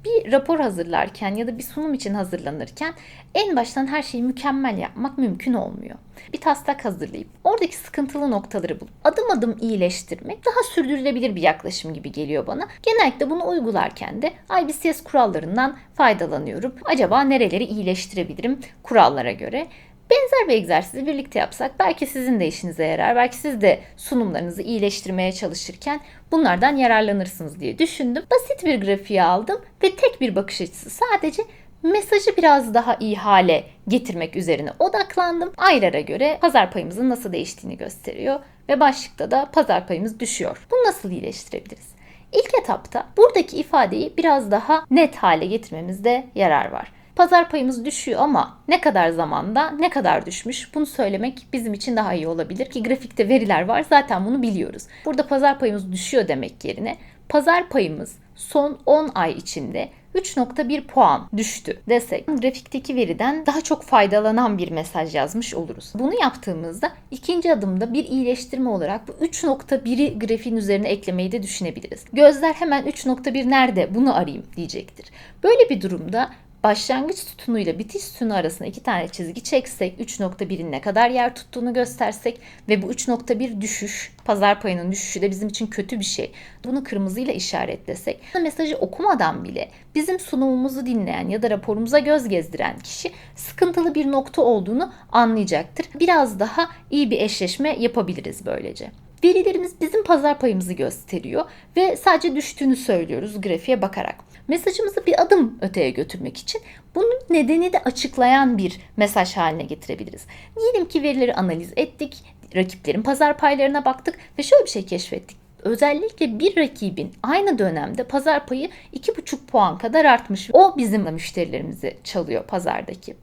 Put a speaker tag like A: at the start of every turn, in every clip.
A: Bir rapor hazırlarken ya da bir sunum için hazırlanırken en baştan her şeyi mükemmel yapmak mümkün olmuyor. Bir taslak hazırlayıp oradaki sıkıntılı noktaları bulup adım adım iyileştirmek daha sürdürülebilir bir yaklaşım gibi geliyor bana. Genellikle bunu uygularken de IBCS kurallarından faydalanıyorum. Acaba nereleri iyileştirebilirim kurallara göre? Benzer bir egzersizi birlikte yapsak belki sizin de işinize yarar. Belki siz de sunumlarınızı iyileştirmeye çalışırken bunlardan yararlanırsınız diye düşündüm. Basit bir grafiği aldım ve tek bir bakış açısı, sadece mesajı biraz daha iyi hale getirmek üzerine odaklandım. Aylara göre pazar payımızın nasıl değiştiğini gösteriyor ve başlıkta da pazar payımız düşüyor. Bunu nasıl iyileştirebiliriz? İlk etapta buradaki ifadeyi biraz daha net hale getirmemizde yarar var. Pazar payımız düşüyor ama ne kadar zamanda, ne kadar düşmüş, bunu söylemek bizim için daha iyi olabilir ki grafikte veriler var, zaten bunu biliyoruz. Burada pazar payımız düşüyor demek yerine pazar payımız son 10 ay içinde 3.1 puan düştü desek, grafikteki veriden daha çok faydalanan bir mesaj yazmış oluruz. Bunu yaptığımızda ikinci adımda bir iyileştirme olarak bu 3.1'i grafiğin üzerine eklemeyi de düşünebiliriz. Gözler hemen 3.1 nerede, bunu arayayım diyecektir. Böyle bir durumda başlangıç sütunuyla bitiş sütunu arasında 2 tane çizgi çeksek, 3.1'in ne kadar yer tuttuğunu göstersek ve bu 3.1 düşüş, pazar payının düşüşü de bizim için kötü bir şey. Bunu kırmızıyla işaretlesek, mesajı okumadan bile bizim sunumumuzu dinleyen ya da raporumuza göz gezdiren kişi sıkıntılı bir nokta olduğunu anlayacaktır. Biraz daha iyi bir eşleşme yapabiliriz böylece. Verilerimiz bizim pazar payımızı gösteriyor ve sadece düştüğünü söylüyoruz grafiğe bakarak. Mesajımızı bir adım öteye götürmek için bunun nedeni de açıklayan bir mesaj haline getirebiliriz. Diyelim ki verileri analiz ettik, rakiplerin pazar paylarına baktık ve şöyle bir şey keşfettik. Özellikle bir rakibin aynı dönemde pazar payı 2,5 puan kadar artmış. O bizim müşterilerimizi çalıyor pazardaki.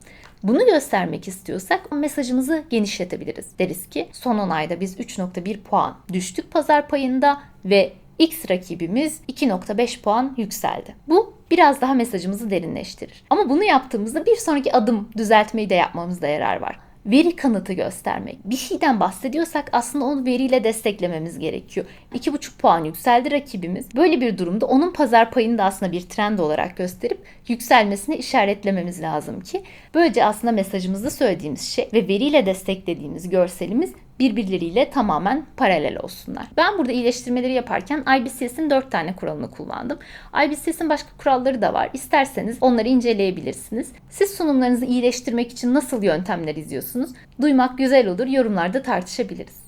A: Bunu göstermek istiyorsak mesajımızı genişletebiliriz. Deriz ki son 10 ayda biz 3.1 puan düştük pazar payında ve X rakibimiz 2.5 puan yükseldi. Bu biraz daha mesajımızı derinleştirir. Ama bunu yaptığımızda bir sonraki adım düzeltmeyi de yapmamızda yarar var. Veri kanıtı göstermek. Bir şeyden bahsediyorsak aslında onu veriyle desteklememiz gerekiyor. 2,5 puan yükseldi rakibimiz. Böyle bir durumda onun pazar payını da aslında bir trend olarak gösterip yükselmesini işaretlememiz lazım ki böylece aslında mesajımızda söylediğimiz şey ve veriyle desteklediğimiz görselimiz birbirleriyle tamamen paralel olsunlar. Ben burada iyileştirmeleri yaparken IBCS'in 4 tane kuralını kullandım. IBCS'in başka kuralları da var. İsterseniz onları inceleyebilirsiniz. Siz sunumlarınızı iyileştirmek için nasıl yöntemler izliyorsunuz? Duymak güzel olur. Yorumlarda tartışabiliriz.